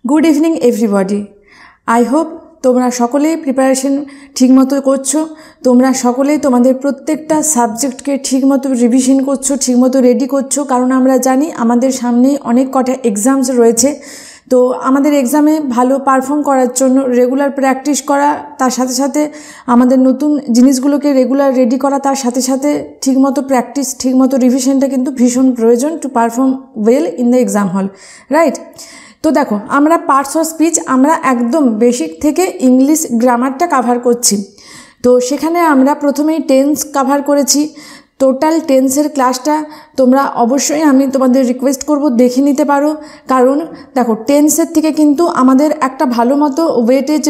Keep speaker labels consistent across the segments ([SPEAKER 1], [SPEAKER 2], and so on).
[SPEAKER 1] Good evening everybody. I hope তোমরা সকলেই preparation ঠিকমতো করছো, তোমরা সকলেই তোমাদের প্রত্যেকটা সাবজেক্টকে ঠিকমতো রিভিশন করছো, ঠিকমতো রেডি করছো। কারণ আমরা জানি আমাদের সামনে অনেক কটা এক্সামস রয়েছে। তো আমাদের এক্সামে ভালো পারফর্ম করার জন্য রেগুলার প্র্যাকটিস করা, তার সাথে সাথে আমাদের নতুন জিনিসগুলোকে রেগুলার রেডি করা, তার সাথে সাথে ঠিকমতো প্র্যাকটিস, ঠিকমতো রিভিশনটা কিন্তু ভীষণ প্রয়োজন to perform well in the exam হল, রাইট? তো দেখো, আমরা পার্টস অফ স্পিচ আমরা একদম বেসিক থেকে ইংলিশ গ্রামারটা কাভার করছি। তো সেখানে আমরা প্রথমেই টেন্স কাভার করেছি। টোটাল টেন্সের ক্লাসটা তোমরা অবশ্যই আমি তোমাদের রিকোয়েস্ট করব দেখে নিতে পারো। কারণ দেখো, টেন্সের থেকে কিন্তু আমাদের একটা ভালো মতো ওয়েটেজ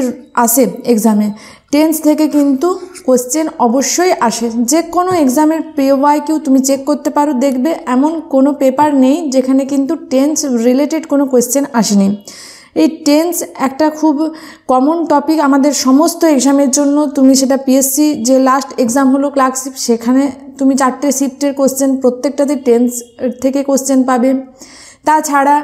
[SPEAKER 1] আসে এক্সামে। টেন্স থেকে কিন্তু কোশ্চেন অবশ্যই আসে। যে কোনো এক্সামের PYQ তুমি চেক করতে পারো, দেখবে এমন কোনো পেপার নেই যেখানে কিন্তু টেন্স রিলেটেড কোনো কোশ্চেন আসেনি। এই টেন্স একটা খুব কমন টপিক আমাদের সমস্ত এক্সামের জন্য। তুমি সেটা PSC যে লাস্ট এক্সাম হলো ক্লার্কশিপ, সেখানে তুমি 4টে শিফটের কোশ্চেন, প্রত্যেকটাতে টেন্স থেকে কোশ্চেন পাবে। তাছাড়া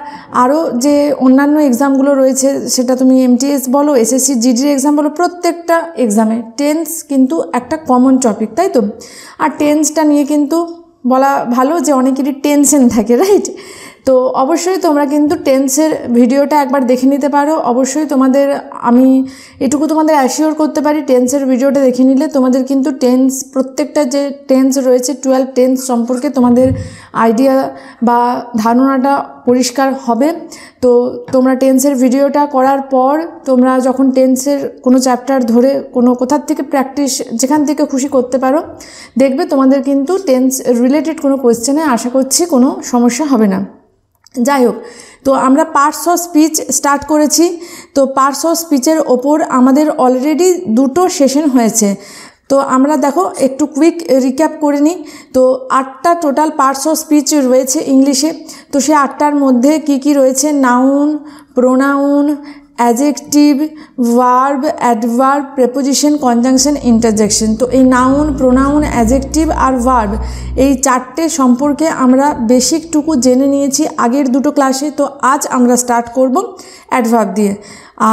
[SPEAKER 1] আরও যে অন্যান্য এক্সামগুলো রয়েছে, সেটা তুমি MTS বলো, SSC GD এক্সাম বলো, প্রত্যেকটা এক্সামে টেন্স কিন্তু একটা কমন টপিক, তাই তো? আর টেন্সটা নিয়ে কিন্তু বলা ভালো যে অনেকেরই টেনশন থাকে, রাইট? তো অবশ্যই তোমরা কিন্তু টেন্সের ভিডিওটা একবার দেখে নিতে পারো। অবশ্যই তোমাদের আমি এটুকু তোমাদের অ্যাসিওর করতে পারি, টেন্সের ভিডিওটা দেখে নিলে তোমাদের কিন্তু টেন্স, প্রত্যেকটা যে টেন্স রয়েছে 12 টেন্স সম্পর্কে তোমাদের আইডিয়া বা ধারণাটা পরিষ্কার হবে। তো তোমরা টেন্সের ভিডিওটা করার পর তোমরা যখন টেন্সের কোনো চ্যাপ্টার ধরে কোনো কোথার থেকে প্র্যাকটিস যেখান থেকে খুশি করতে পারো, দেখবে তোমাদের কিন্তু টেন্স রিলেটেড কোনো কোয়েশ্চেনে আশা করছি কোনো সমস্যা হবে না। যাই হোক, তো আমরা পার্টস অফ স্পিচ স্টার্ট করেছি। তো পার্টস অফ স্পিচের ওপর আমাদের অলরেডি 2টো সেশন হয়েছে। তো আমরা দেখো একটু কুইক রিক্যাপ করে নিই। তো 8টা টোটাল পার্টস অফ স্পিচ রয়েছে ইংলিশে। তো সেই 8টার মধ্যে কি কি রয়েছে? Noun, pronoun, adjective, verb, adverb, preposition, conjunction, interjection. তো এই নাউন, প্রোনাউন, অ্যাডজেক্টিভ আর ভার্ব, এই 4টে সম্পর্কে আমরা বেসিকটুকু জেনে নিয়েছি আগের 2টো ক্লাসে। তো আজ আমরা স্টার্ট করব অ্যাডভার্ব দিয়ে।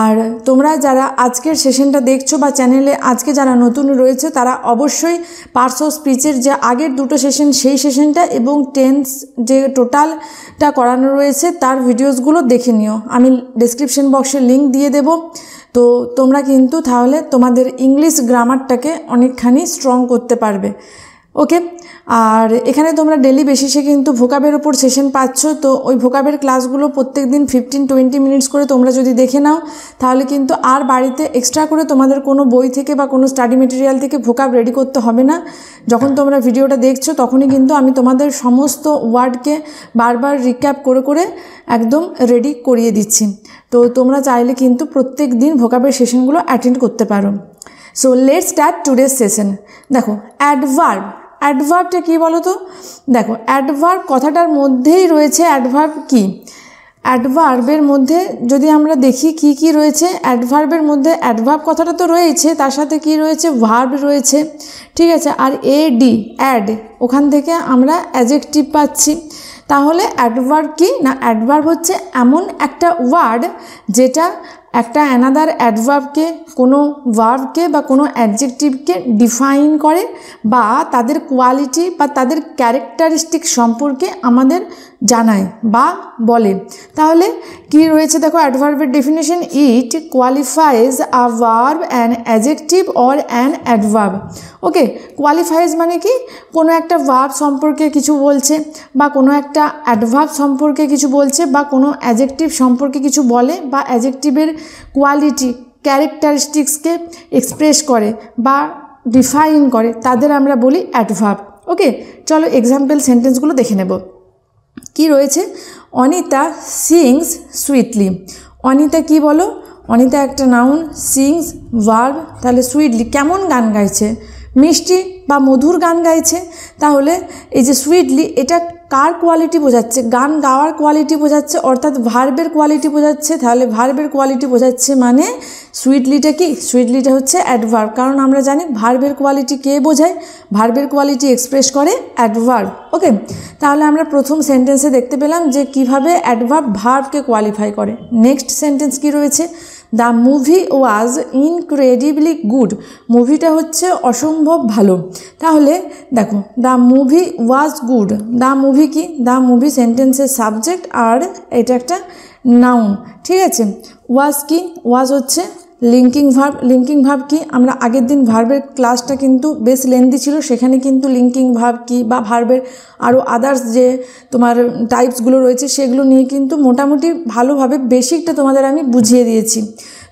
[SPEAKER 1] আর তোমরা যারা আজকের সেশনটা দেখছো বা চ্যানেলে আজকে যারা নতুন রয়েছে, তারা অবশ্যই পার্টস অফ স্পিচের যে আগের 2টো সেশন, সেই সেশনটা এবং টেন্স যে টোটালটা করানো রয়েছে তার ভিডিওসগুলো দেখে নিও। আমি ডেসক্রিপশন বক্সে লিঙ্ক দিয়ে দেব। তো তোমরা কিন্তু তাহলে তোমাদের ইংলিশ গ্রামারটাকে অনেকখানি স্ট্রং করতে পারবে, ওকে? আর এখানে তোমরা ডেলি বেসিসে কিন্তু ভোকাবের ওপর সেশন পাচ্ছ। তো ওই ভোকাবের ক্লাসগুলো প্রত্যেক দিন 15-20 মিনিটস করে তোমরা যদি দেখে নাও, তাহলে কিন্তু আর বাড়িতে এক্সট্রা করে তোমাদের কোনো বই থেকে বা কোনো স্টাডি মেটেরিয়াল থেকে ভোকাব রেডি করতে হবে না। যখন তোমরা ভিডিওটা দেখছো তখনই কিন্তু আমি তোমাদের সমস্ত ওয়ার্ডকে বারবার রিক্যাপ করে করে একদম রেডি করিয়ে দিচ্ছি। তো তোমরা চাইলে কিন্তু প্রত্যেক দিন ভোকাবের সেশনগুলো অ্যাটেন্ড করতে পারো। So let's start today's session. দেখো, অ্যাডভার্ব। অ্যাডভার্বটা কী বলো তো? দেখো, অ্যাডভার্ব কথাটার মধ্যেই রয়েছে অ্যাডভার্ব কি। অ্যাডভার্বের মধ্যে যদি আমরা দেখি কি কি রয়েছে, অ্যাডভার্বের মধ্যে অ্যাডভার্ব কথাটা তো রয়েছে, তার সাথে কি রয়েছে? ভার্ব রয়েছে, ঠিক আছে? আর এডি, অ্যাড, ওখান থেকে আমরা অ্যাডজেক্টিভ পাচ্ছি। তাহলে অ্যাডভার্ব কি না? অ্যাডভার্ব হচ্ছে এমন একটা ওয়ার্ড যেটা একটা অ্যানাদার অ্যাডভার্বকে, কোনো ভার্বকে বা কোনো অ্যাডজেক্টিভকে ডিফাইন করে বা তাদের কোয়ালিটি বা তাদের ক্যারেক্টারিস্টিক সম্পর্কে আমাদের জানায় বা বলে। তাহলে কি রয়েছে দেখো, অ্যাডভার্বের definition: it qualifies a verb, an adjective or an adverb. Okay, qualifies মানে কি? কোনো একটা ভার্ব সম্পর্কে কিছু বলছে বা কোনো একটা অ্যাডভার্ব সম্পর্কে কিছু বলছে বা কোনো অ্যাডজেক্টিভ সম্পর্কে কিছু বলে বা অ্যাডজেক্টিভের কোয়ালিটি, ক্যারেক্টারিস্টিক্সকে এক্সপ্রেস করে বা ডিফাইন করে, তাদের আমরা বলি অ্যাডভার্ব। ওকে, চলো এক্সাম্পল সেন্টেন্সগুলো দেখে নেব। কি রয়েছে? Anita sings sweetly. অনিতা কি বলো? অনিতা একটা নাউন, সিংস ভার্ব, তাহলে সুইটলি কেমন গান গাইছে? মিষ্টি বা মধুর গান গাইছে। তাহলে এই যে সুইটলি, এটা কার কোয়ালিটি বোঝাচ্ছে? গান গাওয়ার কোয়ালিটি বোঝাচ্ছে, অর্থাৎ ভার্বের কোয়ালিটি বোঝাচ্ছে। তাহলে ভার্বের কোয়ালিটি বোঝাচ্ছে মানে সুইটলিটা কি? সুইটলিটা হচ্ছে অ্যাডভার্ব, কারণ আমরা জানি ভার্বের কোয়ালিটি কে বোঝায়? ভার্বের কোয়ালিটি এক্সপ্রেস করে অ্যাডভার্ব। ওকে, তাহলে আমরা প্রথম সেন্টেন্সে দেখতে পেলাম যে কিভাবে অ্যাডভার্ব ভার্বকে কোয়ালিফাই করে। নেক্সট সেন্টেন্স কি রয়েছে? The movie was incredibly good. মুভিটা হচ্ছে অসম্ভব ভালো। তাহলে দেখো, the movie was good, the movie কি? দ্য মুভি সেন্টেন্সের সাবজেক্ট আর এটা একটা নাউন, ঠিক আছে। ওয়াজ কি? ওয়াজ হচ্ছে লিঙ্কিং ভার্ব। লিঙ্কিং ভার্ব কি? আমরা আগের দিন ভার্বের ক্লাসটা কিন্তু বেশ লেন্দি ছিল, সেখানে কিন্তু লিঙ্কিং ভার্ব কি বা ভার্বের আরও আদার্স যে তোমার টাইপসগুলো রয়েছে সেগুলো নিয়ে কিন্তু মোটামুটি ভালোভাবে বেসিকটা তোমাদের আমি বুঝিয়ে দিয়েছি।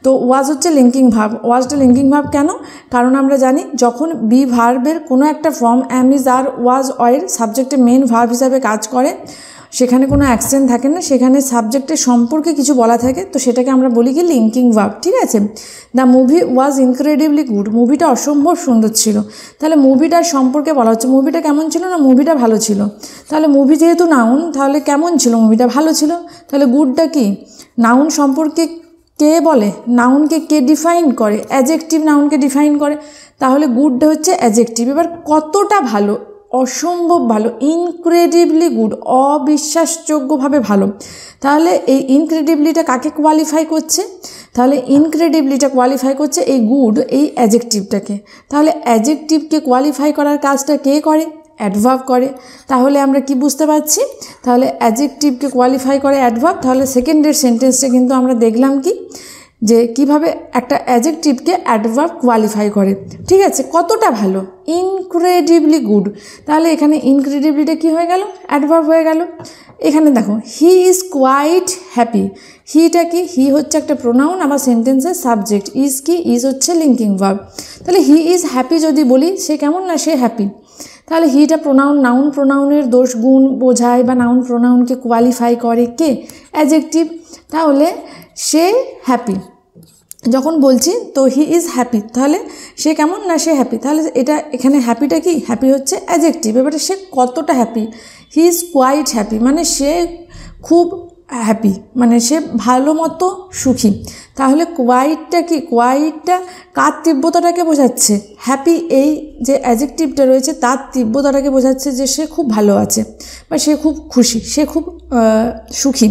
[SPEAKER 1] তো ওয়াজ হচ্ছে লিঙ্কিং ভার্ব। ওয়াজটা লিঙ্কিং ভার্ব কেন? কারণ আমরা জানি যখন বি ভার্বের কোনো একটা ফর্ম অ্যাম, ইজ, আর, ওয়াজ, অয়ের সাবজেক্টে মেন ভার্ব হিসাবে কাজ করে, সেখানে কোনো অ্যাকসেন্ট থাকে না, সেখানে সাবজেক্টের সম্পর্কে কিছু বলা থাকে, তো সেটাকে আমরা বলি কি লিঙ্কিং ভার্ব, ঠিক আছে। The movie was incredibly good, মুভিটা অসম্ভব সুন্দর ছিল। তাহলে মুভিটার সম্পর্কে বলা হচ্ছে মুভিটা কেমন ছিল? না, মুভিটা ভালো ছিল। তাহলে মুভি যেহেতু নাউন, তাহলে কেমন ছিল? মুভিটা ভালো ছিল। তাহলে গুডটা কি? নাউন সম্পর্কে কে বলে? নাউনকে কে ডিফাইন করে? অ্যাডজেক্টিভ নাউনকে ডিফাইন করে। তাহলে গুডটা হচ্ছে অ্যাডজেক্টিভ। এবার কতটা ভালো? অসম্ভব ভালো, ইনক্রেডিবলি গুড, অবিশ্বাসযোগ্যভাবে ভালো। তাহলে এই ইনক্রেডিবলিটা কাকে কোয়ালিফাই করছে? তাহলে ইনক্রেডিবলিটা কোয়ালিফাই করছে এই গুড, এই অ্যাডজেক্টিভটাকে। তাহলে অ্যাডজেক্টিভকে কোয়ালিফাই করার কাজটা কে করে? অ্যাডভার্ব করে। তাহলে আমরা কি বুঝতে পারছি? তাহলে অ্যাডজেক্টিভকে কোয়ালিফাই করে অ্যাডভার্ব। তাহলে সেকেন্ডের সেন্টেন্সটা কিন্তু আমরা দেখলাম কি যে কিভাবে একটা অ্যাডজেক্টিভকে অ্যাডভার্ব কোয়ালিফাই করে, ঠিক আছে। কতটা ভালো? Incredibly good. তাহলে এখানে ইনক্রেডিবলিটা কি হয়ে গেল? অ্যাডভার্ব হয়ে গেল। এখানে দেখো, হি ইজ কোয়াইট হ্যাপি। হিটা কি? হি হচ্ছে একটা প্রোনাউন, আবার সেন্টেন্সের সাবজেক্ট। ইজ কি? ইজ হচ্ছে লিঙ্কিং ভার্ব। তাহলে হি ইজ হ্যাপি যদি বলি, সে কেমন? না, সে হ্যাপি। তাহলে হিটা প্রোনাউন, নাউন প্রোনাউনের দোষ গুণ বোঝায় বা নাউন প্রোনাউনকে কোয়ালিফাই করে কে? অ্যাডজেক্টিভ। তাহলে সে হ্যাপি যখন বলছি, তো হি ইজ হ্যাপি, তাহলে সে কেমন? না, সে হ্যাপি। তাহলে এটা এখানে হ্যাপিটা কি? হ্যাপি হচ্ছে অ্যাডজেক্টিভ। এবারে সে কতটা happy? He is quite happy, মানে সে খুব হ্যাপি, মানে সে ভালো মতো সুখী। তাহলে কোয়াইটটা কি? কোয়াইটটা কার তীব্রতাটাকে বোঝাচ্ছে? হ্যাপি এই যে অ্যাডজেক্টিভটা রয়েছে তার তীব্রতাটাকে বোঝাচ্ছে যে সে খুব ভালো আছে বা সে খুব খুশি, সে খুব সুখী।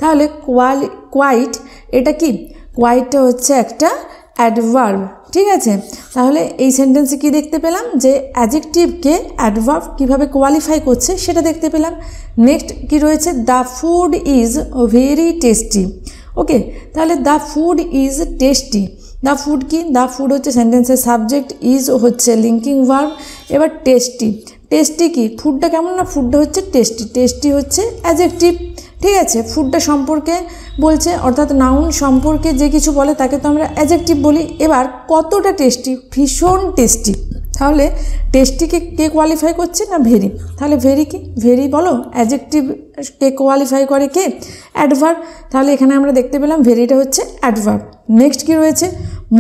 [SPEAKER 1] তাহলে কোয়াইট এটা কি? কোয়াইটটা হচ্ছে একটা অ্যাডভার্ব, ঠিক আছে। তাহলে এই সেন্টেন্সে কি দেখতে পেলাম? যে অ্যাডজেক্টিভকে অ্যাডভার্ব কীভাবে কোয়ালিফাই করছে সেটা দেখতে পেলাম। নেক্সট কি রয়েছে? The food is very tasty. Okay, তাহলে the food is tasty. The food কি? দ্য ফুড হচ্ছে সেন্টেন্সের সাবজেক্ট, ইজ হচ্ছে লিঙ্কিং ভার্ব। এবার টেস্টি, টেস্টি কি? ফুডটা কেমন? না, ফুডটা হচ্ছে টেস্টি। টেস্টি হচ্ছে অ্যাডজেক্টিভ, ঠিক আছে। ফুডটা সম্পর্কে বলছে, অর্থাৎ নাউন সম্পর্কে যে কিছু বলে তাকে তো আমরা অ্যাডজেক্টিভ বলি। এবার কতটা টেস্টি? ভীষণ টেস্টি। তাহলে টেস্টিকে কে কোয়ালিফাই করছে? না, ভেরি। তাহলে ভেরি কি? ভেরি বলো, অ্যাডজেক্টিভকে কোয়ালিফাই করে কে? অ্যাডভার্ব। তাহলে এখানে আমরা দেখতে পেলাম ভেরিটা হচ্ছে অ্যাডভার্ব। নেক্সট কি রয়েছে?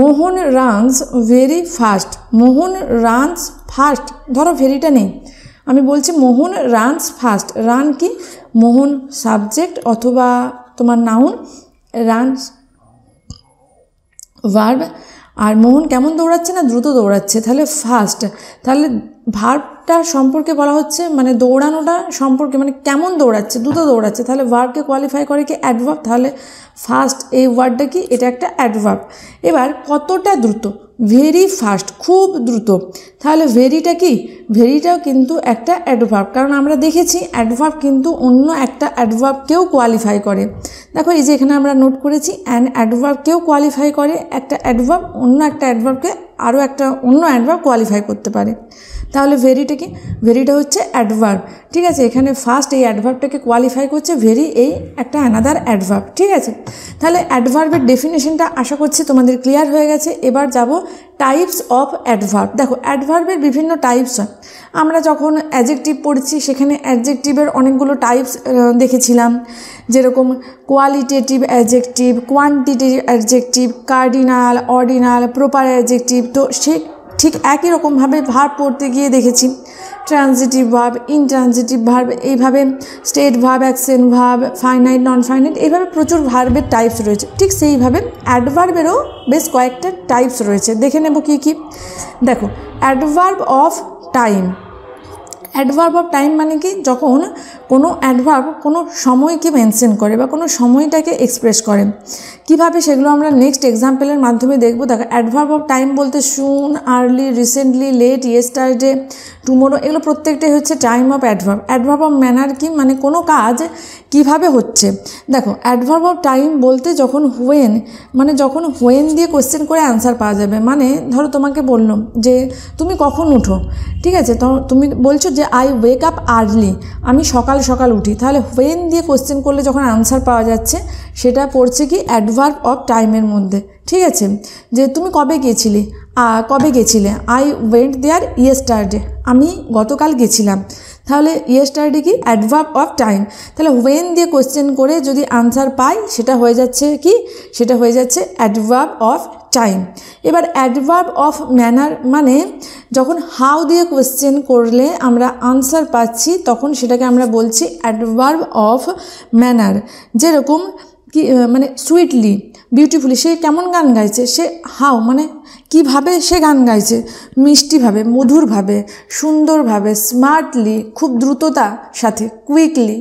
[SPEAKER 1] মোহন রানস ভেরি ফাস্ট। মোহন রানস ফাস্ট, ধরো ভেরিটা নেই, আমি বলছি মোহন রানস ফাস্ট। রান কি? মোহন সাবজেক্ট অথবা তোমার নাউন, রানস ভার্ব। আর মোহন কেমন দৌড়াচ্ছে? না, দ্রুত দৌড়াচ্ছে। তাহলে ফাস্ট। তাহলে ভার্বটা সম্পর্কে বলা হচ্ছে, মানে দৌড়ানোটা সম্পর্কে, মানে কেমন দৌড়াচ্ছে? দ্রুত দৌড়াচ্ছে। তাহলে ভার্বকে কোয়ালিফাই করে কি? অ্যাডভার্ব। তাহলে ফাস্ট এই ওয়ার্ডটা কি? এটা একটা অ্যাডভার্ব। এবার কতটা দ্রুত? ভেরি ফাস্ট, খুব দ্রুত। তাহলে ভেরিটা কি? ভেরিটাও কিন্তু একটা অ্যাডভার্ব, কারণ আমরা দেখেছি অ্যাডভার্ব কিন্তু অন্য একটা অ্যাডভার্বকেও কোয়ালিফাই করে। দেখো এই যে এখানে আমরা নোট করেছি, অ্যাডভার্বকেও কোয়ালিফাই করে একটা অ্যাডভার্ব, অন্য একটা অ্যাডভার্বকে আরও একটা অন্য অ্যাডভার্ব কোয়ালিফাই করতে পারে। তাহলে ভেরিটা কি? ভেরিটা হচ্ছে অ্যাডভার্ব, ঠিক আছে। এখানে ফার্স্ট এই অ্যাডভার্বটাকে কোয়ালিফাই করছে, ভেরি এই একটা অ্যানাদার অ্যাডভার্ব, ঠিক আছে। তাহলে অ্যাডভার্বের ডেফিনেশনটা আশা করছি তোমাদের ক্লিয়ার হয়ে গেছে। এবার যাব টাইপস অফ অ্যাডভার্ব। দেখো অ্যাডভার্বের বিভিন্ন টাইপস হয়। আমরা যখন অ্যাডজেক্টিভ পড়ছি সেখানে অ্যাডজেক্টিভের অনেকগুলো টাইপস দেখেছিলাম, যেরকম qualitative adjective, quantitative adjective, cardinal, ordinal, proper adjective. তো সে ঠিক একই রকমভাবে ভার্ব পড়তে গিয়ে দেখেছি ট্রানজিটিভ ভার্ব, ইনট্রানজিটিভ ভার্ব, এইভাবে state verb, action verb, finite, non finite, এইভাবে প্রচুর ভার্বের টাইপস রয়েছে। ঠিক সেইভাবে অ্যাডভার্বেরও বেশ কয়েকটা টাইপস রয়েছে, দেখে নেব কী কী। দেখো, adverb of time. Adverb of time মানে কি, যখন কোনো অ্যাডভার্ব কোনো সময়কে মেনশন করে বা কোনো সময়টাকে এক্সপ্রেস করে। কিভাবে সেগুলো আমরা নেক্সট এক্সাম্পলের মাধ্যমে দেখব। দেখো, অ্যাডভার্ব অফ টাইম বলতে soon, early, recently, late, yesterday, tomorrow, এগুলো প্রত্যেকটাই হচ্ছে time of adverb. Adverb of manner কি, মানে কোনো কাজ কিভাবে হচ্ছে। দেখো, অ্যাডভার্ব অফ টাইম বলতে যখন হোয়েন, মানে যখন হোয়েন দিয়ে কোয়েশ্চেন করে অ্যান্সার পাওয়া যাবে। মানে ধরো তোমাকে বললো যে তুমি কখন উঠো, ঠিক আছে, তো তুমি বলছো যে আই ওয়েক আপ আর্লি, আমি সকাল সকাল উঠি। তাহলে হোয়েন দিয়ে কোয়েশ্চেন করলে যখন আনসার পাওয়া যাচ্ছে, সেটা পড়ছে কি অ্যাডভার্ব অফ টাইমের মধ্যে। ঠিক আছে, যে তুমি কবে গেছিলে, আই ওয়েন্ট দেয়ার ইয়েস্টারডে, আমি গতকাল গেছিলাম। তাহলে ইয়েস্টারডে কি অ্যাডভার্ব অফ টাইম। তাহলে হোয়েন দিয়ে কোয়েশ্চেন করে যদি আনসার পাই, সেটা হয়ে যাচ্ছে কি, সেটা হয়ে যাচ্ছে অ্যাডভার্ব অফ টাইম। এবার অ্যাডভার্ব অফ ম্যানার মানে যখন হাউ দিয়ে কোয়েশ্চেন করলে আমরা আনসার পাচ্ছি, তখন সেটাকে আমরা বলছি অ্যাডভার্ব অফ ম্যানার। যেরকম কি, মানে সুইটলি, বিউটিফুলি, সে কেমন গান গাইছে, সে হাউ মানে কীভাবে সে গান গাইছে, মিষ্টিভাবে, মধুরভাবে, সুন্দরভাবে, স্মার্টলি, খুব দ্রুততার সাথে, কুইকলি,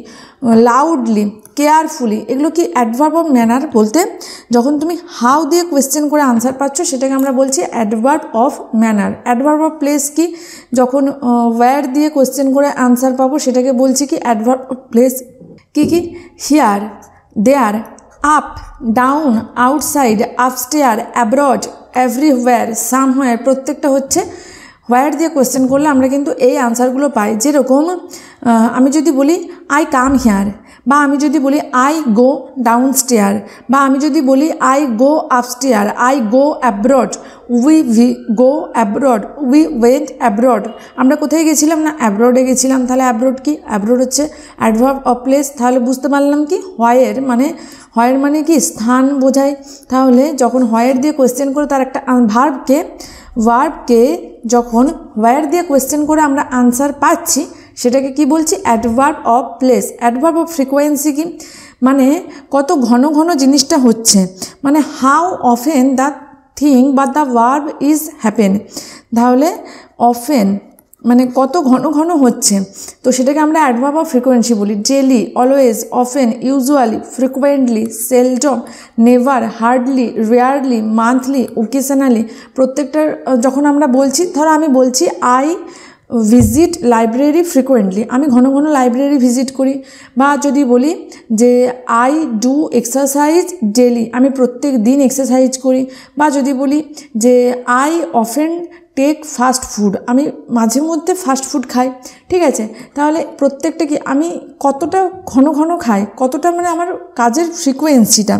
[SPEAKER 1] লাউডলি, কেয়ারফুলি, এগুলো কি অ্যাডভার্ব অফ ম্যানার। বলতে যখন তুমি হাউ দিয়ে কোয়েশ্চেন করে আনসার পাচ্ছ, সেটাকে আমরা বলছি adverb of manner. Adverb of place কি, যখন ওয়্যার দিয়ে কোয়েশ্চেন করে আনসার পাবো, সেটাকে বলছি কি অ্যাডভার্ব অফ প্লেস। কি কি, here, there, up, down, outside, upstairs, abroad, everywhere, somewhere, প্রত্যেকটা হচ্ছে হোয়ার দিয়ে কোয়েশ্চেন করলে আমরা কিন্তু এই আনসারগুলো পাই। যেরকম আমি যদি বলি আই কাম হিয়ার, বা আমি যদি বলি আই গো ডাউন স্টেয়ার, বা আমি যদি বলি I go upstair, I go abroad, we go abroad, we went abroad. আমরা কোথায় গেছিলাম না, অ্যাব্রডে গেছিলাম। তাহলে অ্যাব্রড কি, অ্যাব্রড হচ্ছে অ্যাডভার্ব অফ প্লেস। তাহলে বুঝতে পারলাম কি, হোয়ার মানে কি স্থান বোঝায়। তাহলে যখন হোয়ার দিয়ে কোয়েশ্চেন করে তার একটা ভার্বকে যখন হোয়ার দিয়ে কোয়েশ্চেন করে আমরা আনসার পাচ্ছি, সেটাকে কি বলছি adverb of place. Adverb of frequency কি, মানে কত ঘন ঘন জিনিসটা হচ্ছে, মানে হাউ অফেন দ্য থিং বা দ্য ভার্ব ইজ হ্যাপেন। তাহলে অফেন মানে কত ঘন ঘন হচ্ছে, তো সেটাকে আমরা অ্যাডভার্ব অফ ফ্রিকোয়েন্সি বলি। Daily, always, often, usually, frequently, seldom, never, hardly, rarely, monthly, occasionally, প্রত্যেকটার যখন আমরা বলছি, ধরো আমি বলছি আই ভিজিট লাইব্রেরি ফ্রিকোয়েন্টলি, আমি ঘন ঘন লাইব্রেরি ভিজিট করি। বা যদি বলি যে আই ডু এক্সারসাইজ ডেলি, আমি প্রত্যেক দিন এক্সারসাইজ করি। বা যদি বলি যে I often take fast food, আমি মাঝে মধ্যে ফাস্ট ফুড খাই। ঠিক আছে, তাহলে প্রত্যেকটা কি আমি কতটা ঘন ঘন খাই, কতটা মানে আমার কাজের ফ্রিকোয়েন্সিটা,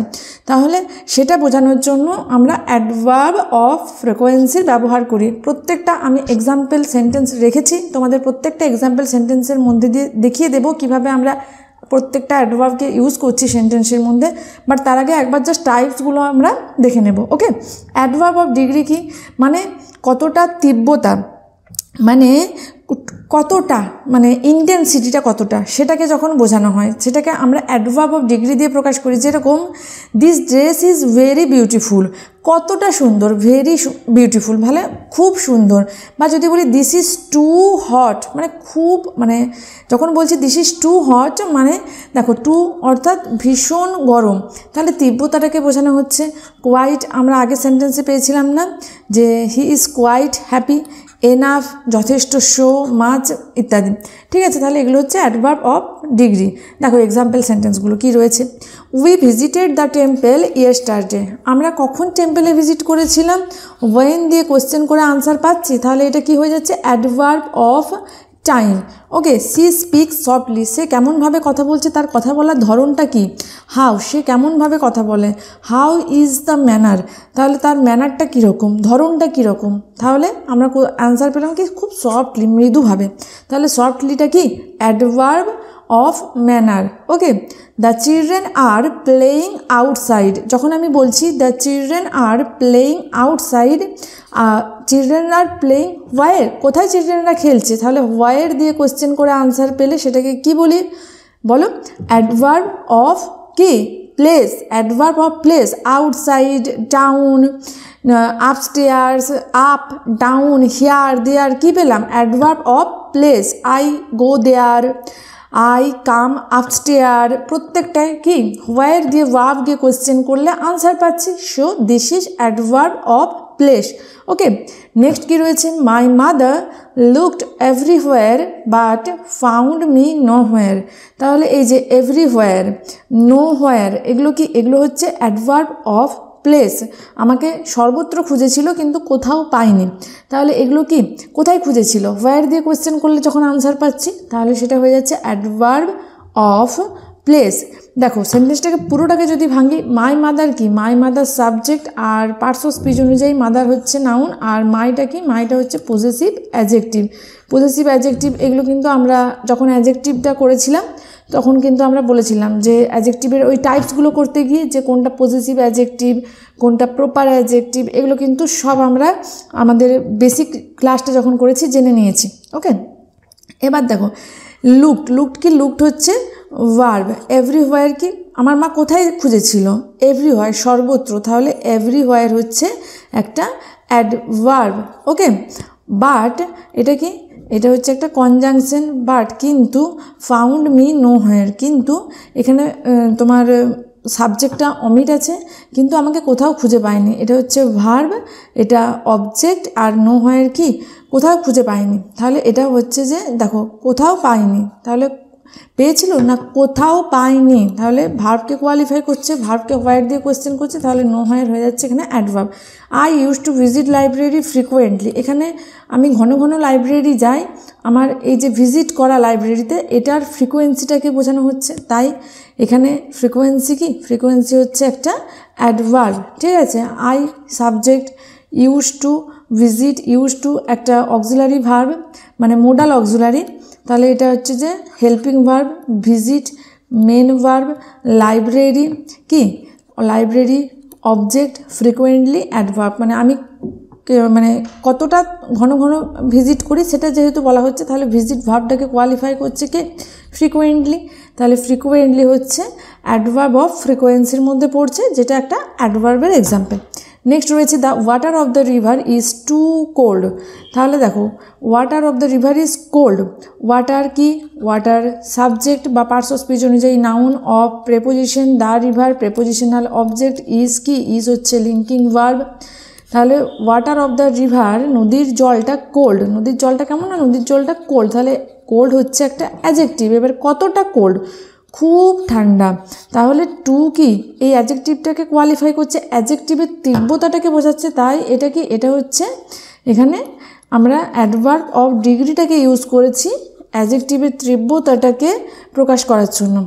[SPEAKER 1] তাহলে সেটা বোঝানোর জন্য আমরা অ্যাডভার্ব অফ ফ্রিকোয়েন্সির ব্যবহার করি। প্রত্যেকটা আমি এক্সাম্পল সেন্টেন্স রেখেছি, তোমাদের প্রত্যেকটা এক্সাম্পল সেন্টেন্সের মধ্যে দিয়ে দেখিয়ে দেবো কীভাবে আমরা প্রত্যেকটা অ্যাডভার্বকে ইউজ করছি সেন্টেন্সের মধ্যে। বাট তার আগে একবার জাস্ট টাইপসগুলো আমরা দেখে নেব। ওকে, অ্যাডভার্ব অফ ডিগ্রি কি, মানে কতটা তীব্রতা, মানে কতটা, মানে ইন্টেন্সিটিটা কতটা, সেটাকে যখন বোঝানো হয়, সেটাকে আমরা অ্যাডভার্ব অফ ডিগ্রি দিয়ে প্রকাশ করি। যেরকম this dress is very beautiful, কতটা সুন্দর, ভেরি বিউটিফুল মানে খুব সুন্দর। বা যদি বলি দিস ইজ টু হট, মানে খুব, মানে যখন বলছি দিস ইজ টু হট মানে দেখো টু অর্থাৎ ভীষণ গরম, তাহলে তীব্রতাটাকে বোঝানো হচ্ছে। কোয়াইট আমরা আগের সেন্টেন্সে পেয়েছিলাম না যে he is quite happy, enough যথেষ্ট, শো মাচ ইত্যাদি। ঠিক আছে, তাহলে এগুলো হচ্ছে অ্যাডভার্ব অফ ডিগ্রি। দেখো এক্সাম্পল সেন্টেন্সগুলো কি রয়েছে। We visited the temple yesterday, আমরা কখন টেম্পলে ভিজিট করেছিলাম। ওয়েন দিয়ে কোয়েশ্চেন করে আনসার পাচ্ছি, তাহলে এটা কি হয়ে যাচ্ছে adverb of time. Okay, she speak softly, সে কেমনভাবে কথা বলছে, তার কথা বলার ধরনটা কি। হাউ, সে কেমনভাবে কথা বলে। হাউ ইজ দ্য ম্যানার, তাহলে তার ম্যানারটা কীরকম, ধরনটা কীরকম। তাহলে আমরা অ্যান্সার পেলাম কি খুব সফটলি, মৃদুভাবে। তাহলে সফটলিটা কি adverb of manner. Okay, the children are playing outside, যখন আমি বলছি the children are playing outside, children are playing where, কোথায় চিলড্রেনরা খেলছে, তাহলে হোয়ার দিয়ে কোশ্চেন করে আনসার পেলে সেটাকে কি বলি বলো, অ্যাডভার্ব অফ কি place, adverb of place, outside, down, upstairs, up, down, here, there, কী পেলাম adverb of place, I go there, I come upstair, প্রত্যেকটাই কি হোয়ার দিয়ে ভার্ব দিয়ে কোশ্চেন করলে আনসার পাচ্ছি। So this is adverb of place. Okay, next কি রয়েছে, my mother looked everywhere but found me know where, তাহলে এই যে এভরিহোয়ার, নো হোয়ার, এগুলো কি, এগুলো হচ্ছে অ্যাডভার্ব অফ প্লেস, আমাকে সর্বত্র খুঁজেছিল কিন্তু কোথাও পাইনি, তাহলে এগুলো কি কোথায় খুঁজেছিল, হোয়ার দিয়ে কোয়েশ্চেন করলে যখন আনসার পাচ্ছি তাহলে সেটা হয়ে যাচ্ছে অ্যাডভার্ব অফ প্লেস। দেখো সেন্টেন্সটাকে পুরোটাকে যদি ভাঙি, মাই মাদার কি, মাই মাদার সাবজেক্ট আর পার্টস অফ স্পিচ অনুযায়ী মাদার হচ্ছে নাউন, আর মাইটা কি, মাইটা হচ্ছে পজেসিভ অ্যাডজেক্টিভ। পজেসিভ অ্যাডজেক্টিভ এগুলো কিন্তু আমরা যখন অ্যাডজেক্টিভটা করেছিলাম তখন কিন্তু আমরা বলেছিলাম যে অ্যাডজেক্টিভের ওই টাইপসগুলো করতে গিয়ে যে কোনটা পজেসিভ অ্যাডজেক্টিভ, কোনটা প্রপার অ্যাডজেক্টিভ, এগুলো কিন্তু সব আমরা আমাদের বেসিক ক্লাসটা যখন করেছি জেনে নিয়েছি। ওকে, এবার দেখো লুকড, লুকড কি, লুকড হচ্ছে ভার্ব, এভরিহোয়ার কি, আমার মা কোথায় খুঁজেছিল, এভরিহোয়ার, সর্বত্র, তাহলে এভরিহোয়ার হচ্ছে একটা অ্যাডভার্ব। ওকে, বাট এটা কি, এটা হচ্ছে একটা কনজাংশন, বাট কিন্তু ফাউন্ড মি নো হোয়ার, কিন্তু এখানে তোমার সাবজেক্টটা অমিট আছে কিন্তু আমাকে কোথাও খুঁজে পায়নি, এটা হচ্ছে ভার্ব, এটা অবজেক্ট, আর নো হোয়ার কি কোথাও খুঁজে পায়নি, তাহলে এটা হচ্ছে যে দেখো কোথাও পাইনি, তাহলে পেয়েছিল না কোথাও পাইনি, তাহলে ভার্বকে কোয়ালিফাই করছে, ভার্বকে হোয়ার দিয়ে কোয়েশ্চেন করছে, তাহলে নো হোয়ার হয়ে যাচ্ছে এখানে adverb. I use to visit library frequently, এখানে আমি ঘন ঘন লাইব্রেরি যাই, আমার এই যে ভিজিট করা লাইব্রেরিতে এটার ফ্রিকোয়েন্সিটাকে বোঝানো হচ্ছে, তাই এখানে ফ্রিকোয়েন্সি কি, ফ্রিকোয়েন্সি হচ্ছে একটা অ্যাডভার্ব। ঠিক আছে, I subject, use to, visit, use to একটা অক্সিলারি ভার্ব মানে মোডাল অক্সিলারি, তাহলে এটা হচ্ছে যে helping verb, visit main verb, library কি লাইব্রেরি অবজেক্ট, ফ্রিকোয়েন্টলি অ্যাডভার্ব, মানে আমি মানে কতটা ঘন ঘন ভিজিট করি সেটা যেহেতু বলা হচ্ছে, তাহলে ভিজিট ভার্বটাকে কোয়ালিফাই করছে কি ফ্রিকোয়েন্টলি, তাহলে ফ্রিকোয়েন্টলি হচ্ছে অ্যাডভার্ব অফ ফ্রিকোয়েন্সির মধ্যে পড়ছে, যেটা একটা অ্যাডভার্বের এক্সাম্পল। নেক্সট রয়েছে the water of the river is too cold, তাহলে দেখো water of the river is cold, water কি, ওয়াটার সাবজেক্ট বা পার্টস অফ স্পিচ অনুযায়ী noun, of preposition, the river prepositional, object, is কি, ইজ হচ্ছে linking verb, তাহলে water of the river, নদীর জলটা কোল্ড, নদীর জলটা কেমন না, নদীর জলটা কোল্ড, তাহলে কোল্ড হচ্ছে একটা অ্যাডজেক্টিভ, এবার কতটা কোল্ড, খুব ঠান্ডা, তাহলে টু কি এই অ্যাডজেক্টিভটাকে কোয়ালিফাই করছে, অ্যাডজেক্টিভের তীব্রতাটাকে বোঝাচ্ছে, তাই এটা কি, এটা হচ্ছে এখানে আমরা অ্যাডভার্ব অফ ডিগ্রিটাকে ইউজ করেছি অ্যাডজেক্টিভের তীব্রতাটাকে প্রকাশ করার জন্য।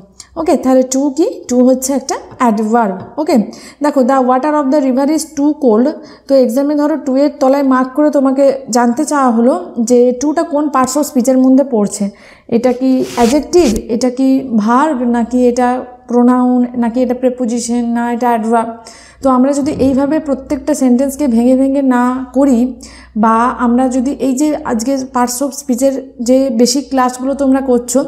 [SPEAKER 1] ওকে, তাহলে টু কি, টু হচ্ছে একটা অ্যাডভার্ব। ওকে, দেখো the water of the river is too cold, তো এক্সামে ধরো টু এর তলায় মার্ক করে তোমাকে জানতে চাওয়া হলো যে টুটা কোন পার্টস অফ স্পিচের মধ্যে পড়ছে, এটা কি অ্যাডজেক্টিভ, এটা কি ভার্ব, নাকি এটা প্রোনাউন, নাকি এটা প্রেপোজিশন, না এটা অ্যাডভার্ব। তো আমরা যদি এইভাবে প্রত্যেকটা সেন্টেন্সকে ভেঙে ভেঙে না করি, বা আমরা যদি এই যে আজকে পার্টস অফ স্পিচের যে বেসিক ক্লাসগুলো তোমরা করছো,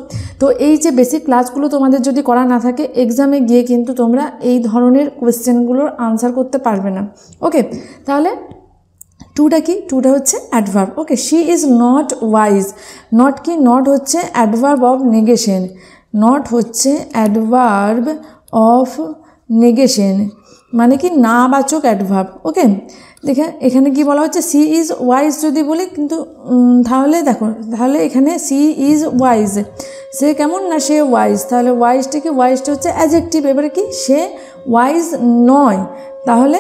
[SPEAKER 1] তো এই যে বেসিক ক্লাসগুলো তোমাদের যদি করা না থাকে, এক্সামে গিয়ে কিন্তু তোমরা এই ধরনের কোয়েশ্চেনগুলোর আনসার করতে পারবে না। ওকে, তাহলে টুটা কি, টুটা হচ্ছে adverb. Okay, she is not wise, not কি, নট হচ্ছে অ্যাডভার্ব অফ নেগেশন, নট হচ্ছে অ্যাডভার্ব অফ নেগেশন মানে কি নাবাচক অ্যাডভার্ব। ওকে, দেখে এখানে কি বলা হচ্ছে, সি ইজ ওয়াইজ যদি বলি, কিন্তু তাহলে দেখো, তাহলে এখানে সি ইজ ওয়াইজ, সে কেমন না সে ওয়াইজ, তাহলে ওয়াইজটা কি, ওয়াইজটা হচ্ছে অ্যাডজেক্টিভ, এবারে কি সে ওয়াইজ নয়, তাহলে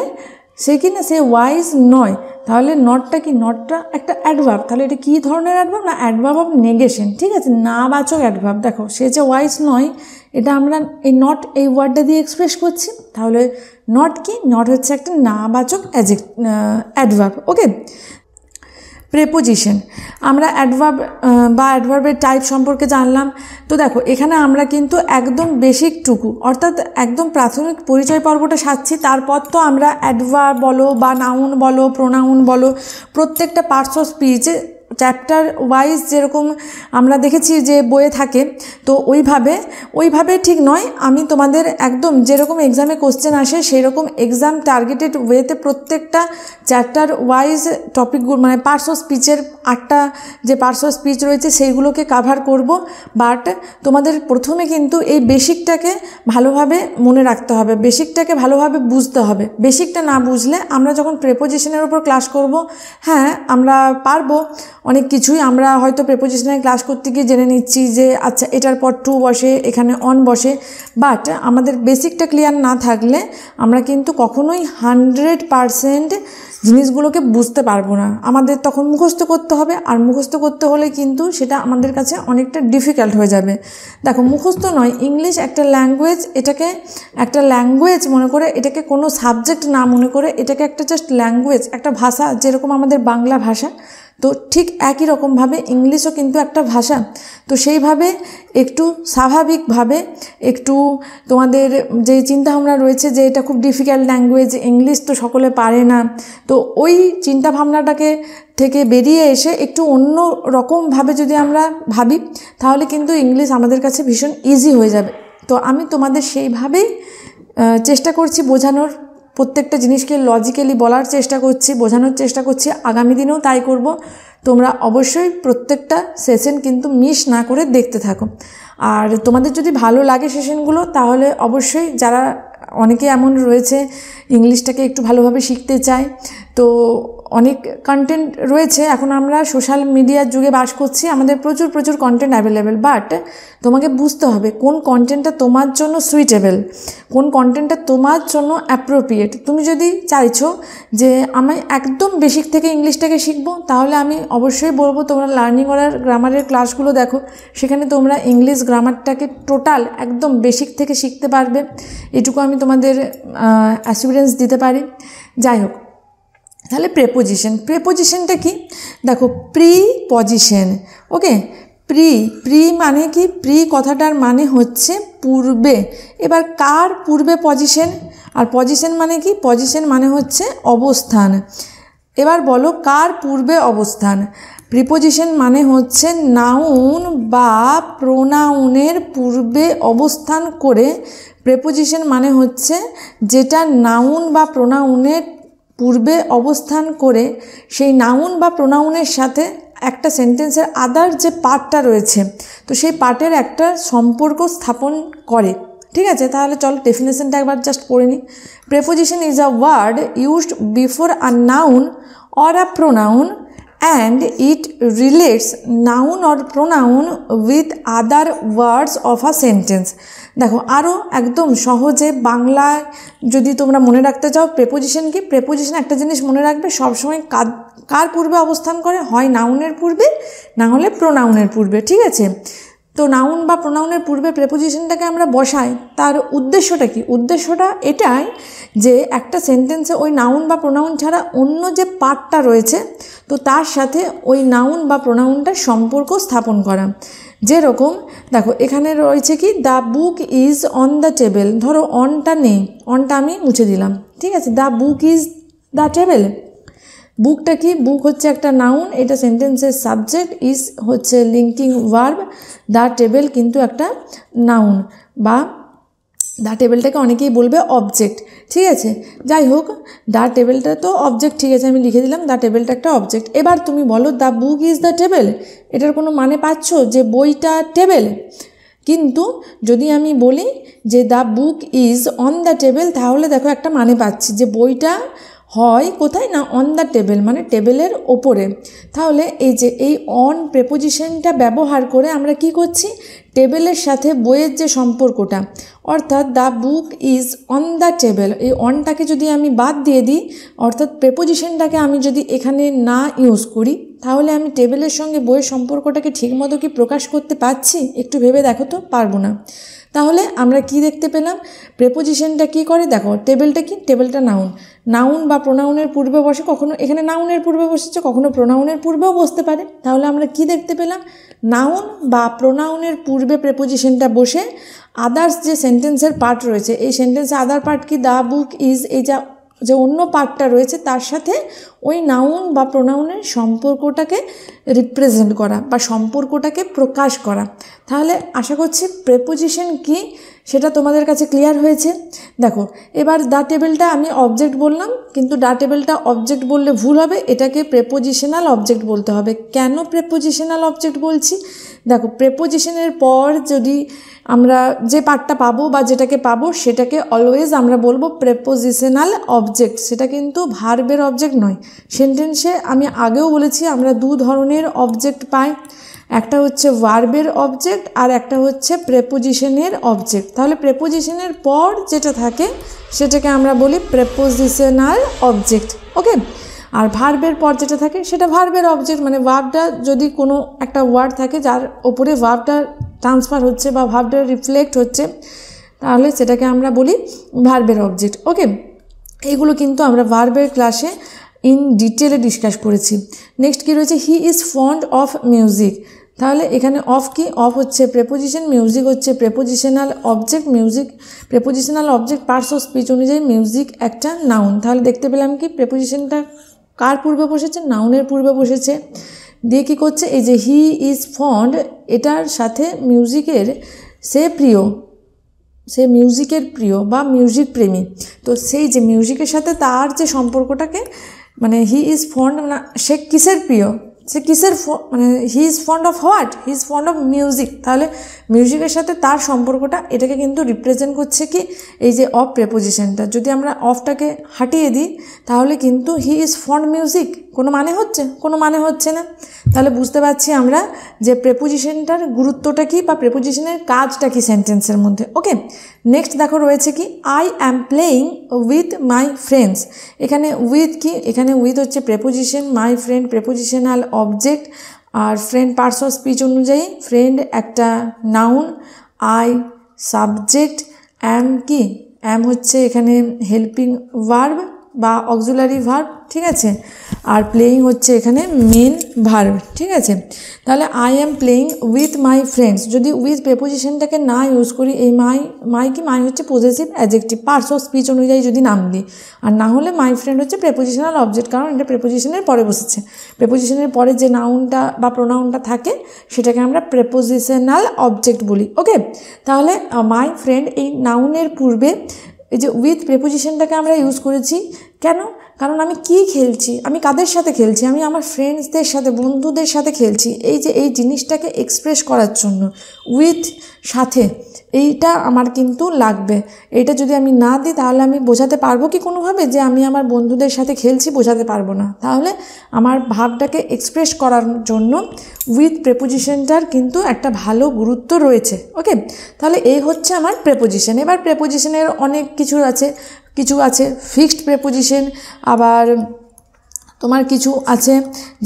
[SPEAKER 1] সে কি না সে ওয়াইজ নয়, তাহলে নটটা কি, নটটা একটা অ্যাডভার্ব, তাহলে এটা কী ধরনের অ্যাডভার্ব না অ্যাডভার্ব অফ নেগেশন। ঠিক আছে, নাবাচক অ্যাডভার্ব। দেখো সে যে ওয়াইজ নয়, এটা আমরা এই নট এই ওয়ার্ডটা দিয়ে এক্সপ্রেস করছি, তাহলে নট কি, নট হচ্ছে একটা নাবাচক অ্যাডভার্ব। ওকে, প্রেপোজিশন, আমরা অ্যাডভার্ব বা অ্যাডভার্বের টাইপ সম্পর্কে জানলাম। তো দেখো এখানে আমরা কিন্তু একদম বেসিকটুকু অর্থাৎ একদম প্রাথমিক পরিচয় পর্বটা সারছি, তারপর তো আমরা অ্যাডভার্ব বলো বা নাউন বলো প্রোনাউন বলো প্রত্যেকটা পার্টস অফ স্পিচে চ্যাপ্টার ওয়াইজ যেরকম আমরা দেখেছি যে বইয়ে থাকে, তো ওইভাবে ঠিক নয়, আমি তোমাদের একদম যেরকম এক্সামে কোশ্চেন আসে সেই রকম এক্সাম টার্গেটেড ওয়েতে প্রত্যেকটা চ্যাপ্টার ওয়াইজ টপিকগুলো মানে পার্টস অফ স্পিচের 8টা যে পার্টস অফ স্পিচ রয়েছে সেইগুলোকে কাভার করব। বাট তোমাদের প্রথমে কিন্তু এই বেসিকটাকে ভালোভাবে মনে রাখতে হবে, বেসিকটাকে ভালোভাবে বুঝতে হবে। বেসিকটা না বুঝলে আমরা যখন প্রেপোজিশনের উপর ক্লাস করব, হ্যাঁ আমরা পারবো অনেক কিছুই, আমরা হয়তো প্রেপোজিশনের ক্লাস করতে গিয়ে জেনে নিচ্ছি যে আচ্ছা এটার পর টু বসে, এখানে অন বসে, বাট আমাদের বেসিকটা ক্লিয়ার না থাকলে আমরা কিন্তু কখনোই 100% জিনিসগুলোকে বুঝতে পারবো না। আমাদের তখন মুখস্থ করতে হবে, আর মুখস্থ করতে হলে কিন্তু সেটা আমাদের কাছে অনেকটা ডিফিকাল্ট হয়ে যাবে। দেখো মুখস্থ নয়, ইংলিশ একটা ল্যাঙ্গুয়েজ, এটাকে একটা ল্যাঙ্গুয়েজ মনে করে, এটাকে কোনো সাবজেক্ট না মনে করে, এটাকে একটা জাস্ট ল্যাঙ্গুয়েজ, একটা ভাষা, যেরকম আমাদের বাংলা ভাষা, তো ঠিক একই রকমভাবে ইংলিশও কিন্তু একটা ভাষা। তো সেইভাবে একটু স্বাভাবিকভাবে একটু তোমাদের যে চিন্তাভাবনা রয়েছে যে এটা খুব ডিফিকাল্ট ল্যাঙ্গুয়েজ, ইংলিশ তো সকলে পারে না, তো ওই চিন্তাভাবনাটাকে থেকে বেরিয়ে এসে একটু অন্য রকমভাবে যদি আমরা ভাবি তাহলে কিন্তু ইংলিশ আমাদের কাছে ভীষণ ইজি হয়ে যাবে। তো আমি তোমাদের সেইভাবেই চেষ্টা করছি বোঝানোর, প্রত্যেকটা জিনিসকে লজিক্যালি বলার চেষ্টা করছি, বোঝানোর চেষ্টা করছি, আগামী দিনেও তাই করব। তোমরা অবশ্যই প্রত্যেকটা সেশন কিন্তু মিস না করে দেখতে থাকো। আর তোমাদের যদি ভালো লাগে সেশনগুলো তাহলে অবশ্যই, যারা অনেকে এমন রয়েছে ইংলিশটাকে একটু ভালোভাবে শিখতে চায়, তো অনেক কন্টেন্ট রয়েছে, এখন আমরা সোশ্যাল মিডিয়ার যুগে বাস করছি, আমাদের প্রচুর কন্টেন্ট অ্যাভেলেবেল, বাট তোমাকে বুঝতে হবে কোন কন্টেন্টটা তোমার জন্য সুইটেবল, কোন কন্টেন্টটা তোমার জন্য অ্যাপ্রোপ্রিয়েট। তুমি যদি চাইছো যে আমি একদম বেসিক থেকে ইংলিশটাকে শিখবো, তাহলে আমি অবশ্যই বলবো তোমরা লার্নিং অরার গ্রামারের ক্লাসগুলো দেখো, সেখানে তোমরা ইংলিশ গ্রামারটাকে টোটাল একদম বেসিক থেকে শিখতে পারবে, এটুকু আমি তোমাদের অ্যাসিউরেন্স দিতে পারি। যাই হোক, তাহলে প্রেপোজিশনটা কি? দেখো প্রিপজিশন, ওকে, প্রি মানে কি? প্রি কথাটার মানে হচ্ছে পূর্বে। এবার কার পূর্বে পজিশন? আর পজিশন মানে কি? পজিশন মানে হচ্ছে অবস্থান। এবার বলো কার পূর্বে অবস্থান? প্রিপজিশন মানে হচ্ছে নাউন বা প্রোনাউনের পূর্বে অবস্থান করে। প্রেপোজিশন মানে হচ্ছে যেটা নাউন বা প্রোনাউনের পূর্বে অবস্থান করে সেই নাউন বা প্রোনাউনের সাথে একটা সেন্টেন্সের আদার যে পার্টটা রয়েছে, তো সেই পার্টের একটা সম্পর্ক স্থাপন করে। ঠিক আছে, তাহলে চলো ডেফিনেশনটা একবার জাস্ট পড়ে নিই। Preposition is a word used before a noun or a pronoun and it relates noun or pronoun with other words of a sentence. দেখো আরও একদম সহজে বাংলায় যদি তোমরা মনে রাখতে চাও প্রেপোজিশন কি, প্রেপোজিশন একটা জিনিস মনে রাখবে, সবসময় কার পূর্বে অবস্থান করে? হয় নাউনের পূর্বে, না হলে প্রোনাউনের পূর্বে। ঠিক আছে, তো নাউন বা প্রোনাউনের পূর্বে প্রেপোজিশনটাকে আমরা বসাই, তার উদ্দেশ্যটা কি? উদ্দেশ্যটা এটাই যে একটা সেন্টেন্সে ওই নাউন বা প্রোনাউন ছাড়া অন্য যে পার্টটা রয়েছে, তো তার সাথে ওই নাউন বা প্রোনাউনটার সম্পর্ক স্থাপন করা। যেরকম দেখো এখানে রয়েছে কি, the book is on the table. ধরো অনটা নেই, অনটা আমি মুছে দিলাম। ঠিক আছে, the book is the table. বুকটা কি? বুক হচ্ছে একটা নাউন, এটা সেন্টেন্সের সাবজেক্ট, ইজ হচ্ছে লিঙ্কিং ভার্ব, দ্য টেবিল কিন্তু একটা নাউন বা দ্য টেবিলটাকে অনেকেই বলবে অবজেক্ট। ঠিক আছে, যাই হোক দ্য টেবিলটা তো অবজেক্ট, ঠিক আছে আমি লিখে দিলাম দ্য টেবিলটা একটা অবজেক্ট। এবার তুমি বলো the book is the table, এটার কোনো মানে পাচ্ছ যে বইটা টেবিল? কিন্তু যদি আমি বলি যে the book is on the table, তাহলে দেখো একটা মানে পাচ্ছি যে বইটা হয় কোথায় না অন দ্য টেবিল, মানে টেবিলের ওপরে। তাহলে এই যে এই অন প্রেপোজিশনটা ব্যবহার করে আমরা কি করছি? টেবিলের সাথে বইয়ের যে সম্পর্কটা, অর্থাৎ the book is on the table, এই অনটাকে যদি আমি বাদ দিয়ে দিই, অর্থাৎ প্রেপোজিশনটাকে আমি যদি এখানে না ইউজ করি, তাহলে আমি টেবিলের সঙ্গে বইয়ের সম্পর্কটাকে ঠিকমতো কি প্রকাশ করতে পারছি? একটু ভেবে দেখো তো, পারবো না। তাহলে আমরা কি দেখতে পেলাম, প্রেপোজিশনটা কি করে দেখো, টেবিলটা কি, টেবিলটা নাউন বা প্রোনাউনের পূর্বে বসে, কখনো এখানে নাউনের পূর্বে বসেছে, কখনো প্রোনাউনের পূর্বেও বসতে পারে। তাহলে আমরা কি দেখতে পেলাম, নাউন বা প্রোনাউনের পূর্বে প্রেপোজিশনটা বসে আদার্স যে সেন্টেন্সের পার্ট রয়েছে, এই সেন্টেন্সের আদার পার্ট কি, দ্য বুক ইজ, এই যে অন্য পার্টটা রয়েছে তার সাথে ওই নাউন বা প্রোনাউনের সম্পর্কটাকে রিপ্রেজেন্ট করা বা সম্পর্কটাকে প্রকাশ করা। তাহলে আশা করছি প্রেপোজিশন কি সেটা তোমাদের কাছে ক্লিয়ার হয়েছে। দেখো এবার দ্য টেবিলটা আমি অবজেক্ট বললাম, কিন্তু দ্য টেবিলটা অবজেক্ট বললে ভুল হবে, এটাকে প্রেপোজিশনাল অবজেক্ট বলতে হবে। কেন প্রেপোজিশনাল অবজেক্ট বলছি, দেখো প্রেপোজিশনের পর যদি আমরা যে পার্টটা পাবো বা যেটাকে পাবো সেটাকে অলওয়েজ আমরা বলবো প্রেপোজিশনাল অবজেক্ট, সেটা কিন্তু ভার্বের অবজেক্ট নয়। সেন্টেন্সে আমি আগেও বলেছি আমরা দু ধরনের অবজেক্ট পাই, একটা হচ্ছে ভার্বের অবজেক্ট আর একটা হচ্ছে প্রেপোজিশনের অবজেক্ট। তাহলে প্রেপোজিশনের পর যেটা থাকে সেটাকে আমরা বলি প্রেপোজিশনাল অবজেক্ট, ওকে। আর ভার্বের পর যেটা থাকে সেটা ভার্বের অবজেক্ট, মানে ভার্বটা যদি কোনো একটা ওয়ার্ড থাকে যার ওপরে ভার্বটা ট্রান্সফার হচ্ছে বা ভার্বটা রিফ্লেক্ট হচ্ছে, তাহলে সেটাকে আমরা বলি ভার্বের অবজেক্ট, ওকে। এইগুলো কিন্তু আমরা ভার্বের ক্লাসে ইন ডিটেলে ডিসকাস করেছি। নেক্সট কী রয়েছে, he is fond of music. তাহলে এখানে অফ কি, অফ হচ্ছে প্রেপোজিশন, মিউজিক হচ্ছে prepositional object, music prepositional object, parts of speech অনুযায়ী মিউজিক একটা নাউন। তাহলে দেখতে পেলাম কি প্রেপোজিশনটা কার পূর্বে বসেছে, নাউনের পূর্বে বসেছে। দিয়ে কী করছে, এই যে হি ইজ ফন্ড, এটার সাথে মিউজিকের সে মিউজিকের প্রিয় বা মিউজিক প্রেমী। তো সেই যে মিউজিকের সাথে তার যে সম্পর্কটাকে, মানে হি ইজ ফন্ড মানে সে কিসের প্রিয়, সে কিসের মানে he is fond of what, he is fond of music. তাহলে মিউজিকের সাথে তার সম্পর্কটা এটাকে কিন্তু রিপ্রেজেন্ট করছে কি, এই যে অফ প্রেপোজিশনটা। যদি আমরা অফটাকে হাটিয়ে দিই তাহলে কিন্তু হি ইজ ফন্ড মিউজিক কোনো মানে হচ্ছে, কোনো মানে হচ্ছে না। তাহলে বুঝতে পারছি আমরা যে প্রেপোজিশনটার গুরুত্বটা কি বা প্রেপোজিশনের কাজটা কি সেন্টেন্সের মধ্যে, ওকে। নেক্সট দেখো রয়েছে কি, I am playing with my friends. এখানে উইথ কি, এখানে উইথ হচ্ছে preposition, my friend prepositional object, আর ফ্রেন্ড পার্টস অফ স্পিচ অনুযায়ী ফ্রেন্ড একটা নাউন, আই সাবজেক্ট, অ্যাম কি, অ্যাম হচ্ছে এখানে হেল্পিং ভার্ব বা অক্সিলারি ভার্ব, ঠিক আছে। আর প্লেয়িং হচ্ছে এখানে মেন ভার্ব, ঠিক আছে। তাহলে I am playing with my friends, যদি উইথ প্রেপোজিশনটাকে না ইউজ করি, এই মাই কি, মাই হচ্ছে possessive adjective, parts of speech অনুযায়ী যদি নাম দিই, আর না হলে মাই ফ্রেন্ড হচ্ছে প্রেপোজিশনাল অবজেক্ট, কারণ এটা প্রেপোজিশনের পরে বসেছে। প্রেপোজিশনের পরে যে নাউনটা বা প্রোনাউনটা থাকে সেটাকে আমরা প্রেপোজিশনাল অবজেক্ট বলি, ওকে। তাহলে মাই ফ্রেন্ড এই নাউনের পূর্বে এই যে উইথ প্রেপোজিশনটাকে আমরা ইউজ করেছি, কেন, কারণ আমি কি খেলছি, আমি কাদের সাথে খেলছি, আমি আমার ফ্রেন্ডসদের সাথে, বন্ধুদের সাথে খেলছি। এই যে এই জিনিসটাকে এক্সপ্রেস করার জন্য উইথ সাথে এইটা আমার কিন্তু লাগবে। এইটা যদি আমি না দিই তাহলে আমি বোঝাতে পারবো কি কোনোভাবে যে আমি আমার বন্ধুদের সাথে খেলছি, বোঝাতে পারবো না। তাহলে আমার ভাবটাকে এক্সপ্রেস করার জন্য উইথ প্রেপোজিশনটার কিন্তু একটা ভালো গুরুত্ব রয়েছে, ওকে। তাহলে এই হচ্ছে আমার প্রেপোজিশন। এবার প্রেপোজিশনের অনেক কিছু আছে ফিক্সড প্রেপোজিশন, আবার তোমার কিছু আছে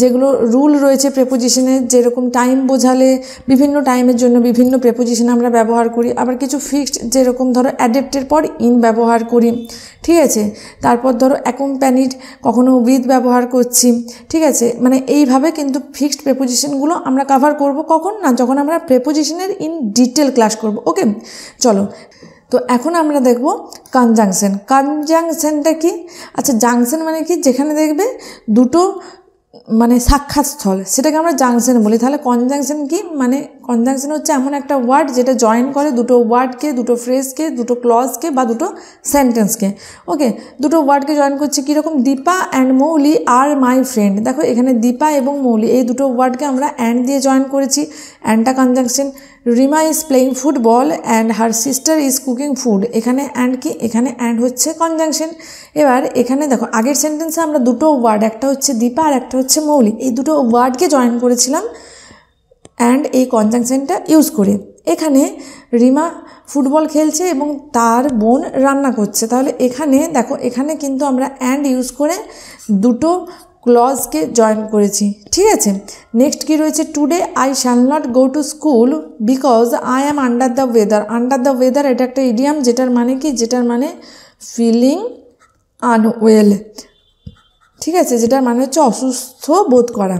[SPEAKER 1] যেগুলো রুল রয়েছে প্রেপোজিশনের, যেরকম টাইম বোঝালে বিভিন্ন টাইমের জন্য বিভিন্ন প্রেপোজিশন আমরা ব্যবহার করি, আবার কিছু ফিক্সড যেরকম ধরো অ্যাডেপ্টের পর ইন ব্যবহার করি, ঠিক আছে। তারপর ধরো অ্যাকম্প্যানিড কখনো উইথ ব্যবহার করছি, ঠিক আছে। মানে এইভাবে কিন্তু ফিক্সড প্রেপোজিশনগুলো আমরা কভার করব, কখন না, যখন আমরা প্রেপোজিশনের ইন ডিটেল ক্লাস করব, ওকে। চলো, তো এখন আমরা দেখব কনজাংশন। কনজাংশনটা কি, আচ্ছা জাংশন মানে কি, যেখানে দেখবে দুটো মানে সাক্ষাৎ স্থল, সেটাকে আমরা জাংশন বলি। তাহলে কনজাংশন কি, মানে কনজাংশন হচ্ছে এমন একটা ওয়ার্ড যেটা জয়েন করে দুটো ওয়ার্ডকে, দুটো ফ্রেজকে, দুটো ক্লজকে বা দুটো সেন্টেন্সকে, ওকে। দুটো ওয়ার্ডকে জয়েন করছে কীরকম, দীপা অ্যান্ড মৌলি আর মাই ফ্রেন্ড। দেখো এখানে দীপা এবং মৌলি এই দুটো ওয়ার্ডকে আমরা অ্যান্ড দিয়ে জয়েন করেছি, অ্যান্ডটা conjunction. Rima is playing football and her sister is cooking food, এখানে অ্যান্ড কি, এখানে অ্যান্ড হচ্ছে কনজাংশন। এবার এখানে দেখো আগের সেন্টেন্সে আমরা দুটো ওয়ার্ড, একটা হচ্ছে দীপা আর একটা হচ্ছে মৌলি, এই দুটো ওয়ার্ডকে জয়েন করেছিলাম অ্যান্ড এই কনজাংশনটা ইউজ করে। এখানে রিমা ফুটবল খেলছে এবং তার বোন রান্না করছে, তাহলে এখানে দেখো এখানে কিন্তু আমরা অ্যান্ড ইউজ করে দুটো ক্লজকে জয়েন করেছি। ঠিক আছে, নেক্সট কি রয়েছে, today I shall not go to school because I am under the weather. Under the weather এটা একটা ইডিয়াম, যেটার মানে কি, যেটার মানে ফিলিং আনওয়েল। ঠিক আছে, যেটার মানে হচ্ছে অসুস্থ বোধ করা।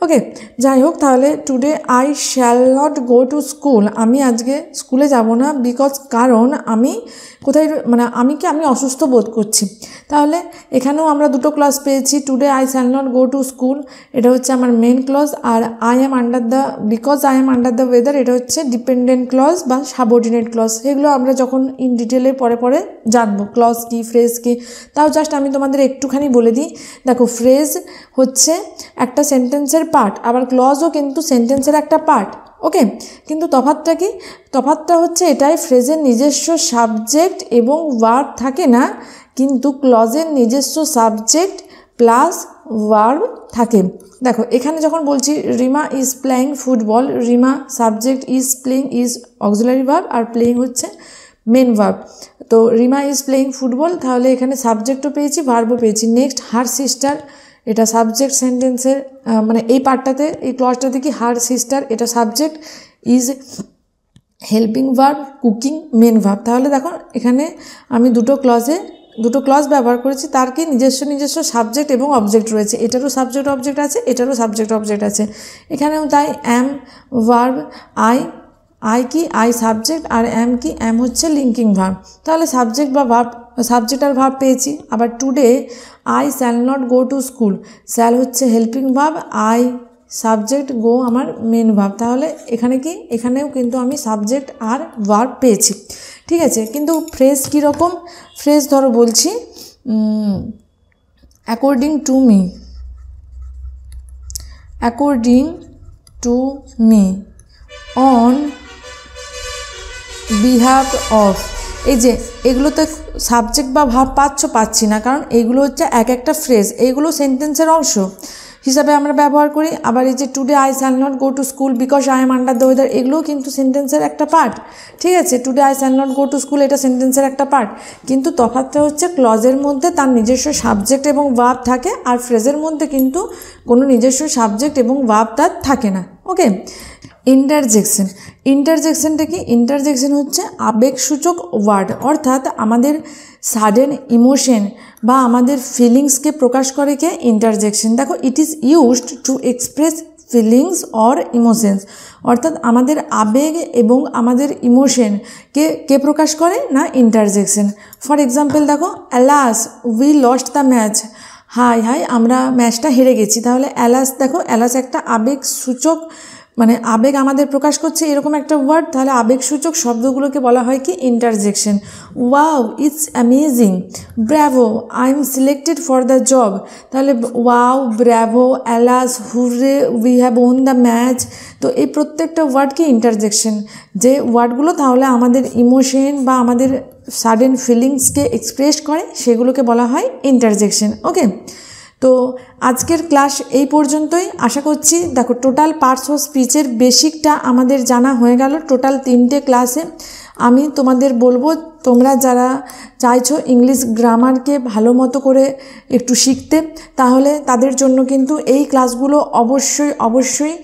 [SPEAKER 1] ওকে, যাই হোক, তাহলে today I shall not go to school, আমি আজকে স্কুলে যাব না, বিকজ কারণ আমি কোথায়, মানে আমি অসুস্থ বোধ করছি। তাহলে এখানেও আমরা দুটো ক্লজ পেয়েছি, today I shall not go to school এটা হচ্ছে আমার মেন ক্লজ, আর I am under the, because I am under the weather এটা হচ্ছে ডিপেন্ডেন্ট ক্লজ বা সাবঅর্ডিনেট ক্লজ। এগুলো আমরা যখন ইন ডিটেলে পরে জানবো ক্লজ কি, ফ্রেজ কি। তাও জাস্ট আমি তোমাদের একটুখানি বলে দিই। দেখো, ফ্রেজ হচ্ছে একটা সেন্টেন্সের পার্ট, আবার ক্লজও কিন্তু সেন্টেন্সের একটা পার্ট। ওকে, কিন্তু তফাৎটা কি, তফাৎটা হচ্ছে এটাই, ফ্রেজের নিজস্ব সাবজেক্ট এবং ভার্ব থাকে না, কিন্তু ক্লজের নিজস্ব সাবজেক্ট প্লাস ভার্ব থাকে। দেখো, এখানে যখন বলছি Rima is playing football, Rima subject, is playing is auxiliary verb, are playing হচ্ছে মেন ভার্ব। তো রিমা ইজ প্লেয়িং ফুটবল, তাহলে এখানে সাবজেক্টও পেয়েছি, ভার্বও পেয়েছি। নেক্সট হার সিস্টার, এটা সাবজেক্ট সেন্টেন্সের, মানে এই পার্টটাতে, এই ক্লজটাতে কি হার সিস্টার এটা subject, is helping verb, cooking main verb. তাহলে দেখো এখানে আমি দুটো ক্লজ ব্যবহার করেছি, তার কি নিজস্ব সাবজেক্ট এবং অবজেক্ট রয়েছে, এটারও সাবজেক্ট অবজেক্ট আছে, এটারও সাবজেক্ট অবজেক্ট আছে। এখানেও তাই অ্যাম ভার্ব, আই কি, আই সাবজেক্ট, আর অ্যাম কি, অ্যাম হচ্ছে লিঙ্কিং ভার্ব। তাহলে সাবজেক্ট বা ভার্ব, সাবজেক্ট আর ভার্ব পেয়েছি। আবার today I shall not go to school, shall হচ্ছে হেল্পিং ভার্ব, আই সাবজেক্ট, গো আমার মেন ভার্ব। তাহলে এখানে কি, এখানেও কিন্তু আমি সাবজেক্ট আর ভার্ব পেয়েছি। ঠিক আছে, কিন্তু ফ্রেজ কীরকম, ফ্রেজ ধরো বলছি according to me, according to me, on behalf of, এই যে এগুলোতে সাবজেক্ট বা ভার্ব পাচ্ছি না, কারণ এইগুলো হচ্ছে এক একটা ফ্রেজ, এইগুলো সেন্টেন্সের অংশ হিসাবে আমরা ব্যবহার করি। আবার এই যে today I shall not go to school because I am under the weather, এগুলোও কিন্তু সেন্টেন্সের একটা পার্ট। ঠিক আছে, today I shall not go to school এটা সেন্টেন্সের একটা পার্ট, কিন্তু তফাৎটা হচ্ছে ক্লজের মধ্যে তার নিজস্ব সাবজেক্ট এবং ভার্ব থাকে, আর ফ্রেজের মধ্যে কিন্তু কোনো নিজস্ব সাবজেক্ট এবং ভার্ব তার থাকে না। ওকে, ইন্টারজেকশন, ইন্টারজেকশনটা কি, ইন্টারজেকশন হচ্ছে আবেগসূচক ওয়ার্ড, অর্থাৎ আমাদের সাডেন ইমোশন বা আমাদের ফিলিংসকে প্রকাশ করে কে, ইন্টারজেকশন। দেখো, it is used to express feelings or emotions, অর্থাৎ আমাদের আবেগ এবং আমাদের ইমোশনকে কে প্রকাশ করে না, ইন্টারজেকশন। ফর এক্সাম্পল দেখো, alas we lost the match, হাই আমরা ম্যাচটা হেরে গেছি। তাহলে অ্যালাস, দেখো অ্যালাস একটা আবেগসূচক, মানে আবেগ আমাদের প্রকাশ করছে এরকম একটা ওয়ার্ড, তাহলে আবেগসূচক শব্দগুলোকে বলা হয় কি, interjection. Wow it's amazing, bravo I am selected for the job, তাহলে wow, bravo, alas, hurray, we have won the match. তো এই প্রত্যেকটা ওয়ার্ড কি, ইন্টারজেকশন। যে ওয়ার্ডগুলো তাহলে আমাদের ইমোশন বা আমাদের সাডেন ফিলিংসকে এক্সপ্রেস করে, সেগুলোকে বলা হয় ইন্টারজেকশন। ওকে, তো আজকের ক্লাস এই পর্যন্তই। আশা করছি দেখো টোটাল পার্টস অফ স্পিচের বেসিকটা আমাদের জানা হয়ে গেল টোটাল 3টে ক্লাসে। আমি তোমাদের বলবো, তোমরা যারা চাইছো ইংলিশ গ্রামারকে ভালো মতো করে একটু শিখতে, তাহলে তাদের জন্য কিন্তু এই ক্লাসগুলো অবশ্যই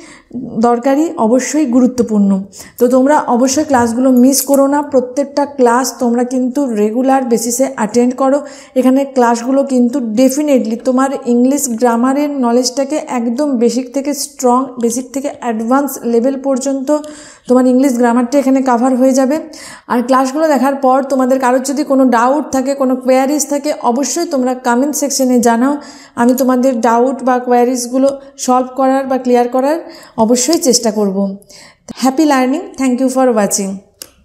[SPEAKER 1] দরকারি, অবশ্যই গুরুত্বপূর্ণ। তো তোমরা অবশ্যই ক্লাসগুলো মিস করো না, প্রত্যেকটা ক্লাস তোমরা কিন্তু রেগুলার বেসিসে অ্যাটেন্ড করো। এখানে ক্লাসগুলো কিন্তু ডেফিনেটলি তোমার ইংলিশ গ্রামারের নলেজটাকে একদম বেসিক থেকে স্ট্রং, বেসিক থেকে অ্যাডভান্স লেভেল পর্যন্ত তোমার ইংলিশ গ্রামারটা এখানে কাভার হয়ে যাবে। আর ক্লাসগুলো দেখার পর তোমাদের কারোর যদি কোনো ডাউট থাকে, কোনো কোয়ারিজ থাকে, অবশ্যই তোমরা কমেন্ট সেকশনে জানাও। আমি তোমাদের ডাউট বা কোয়ারিজগুলো সলভ করার বা ক্লিয়ার করার অবশ্যই চেষ্টা করব। Happy learning, thank you for watching.